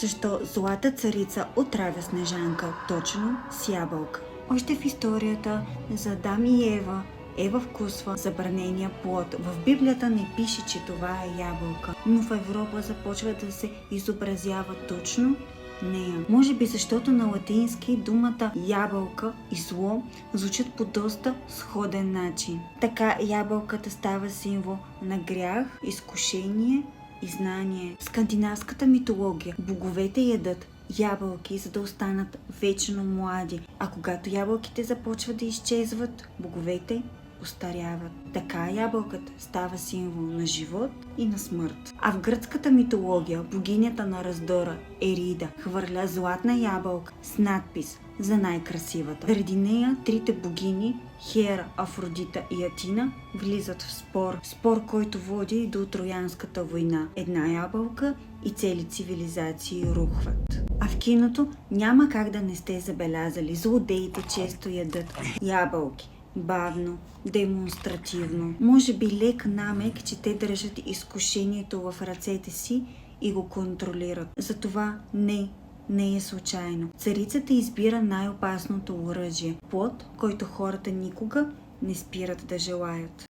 Защо злата царица отравя Снежанка точно с ябълка? Още в историята за Адам и Ева, Ева вкусва забранения плод. В Библията не пише, че това е ябълка, но в Европа започва да се изобразява точно нея. Може би защото на латински думата ябълка и зло звучат по доста сходен начин. Така ябълката става символ на грях, изкушение и знание. В скандинавската митология боговете ядат ябълки, за да останат вечно млади, а когато ябълките започват да изчезват, боговете остаряват. Така ябълката става символ на живот и на смърт. А в гръцката митология богинята на раздора Ерида хвърля златна ябълка с надпис за най-красивата. Заради нея трите богини Хера, Афродита и Атина влизат в спор, който води до Троянската война. Една ябълка и цели цивилизации рухват. А в киното няма как да не сте забелязали, злодеите често ядат ябълки. Бавно, демонстративно. Може би лек намек, че те държат изкушението в ръцете си и го контролират. Затова не е случайно. Царицата избира най-опасното оръжие. Плод, който хората никога не спират да желаят.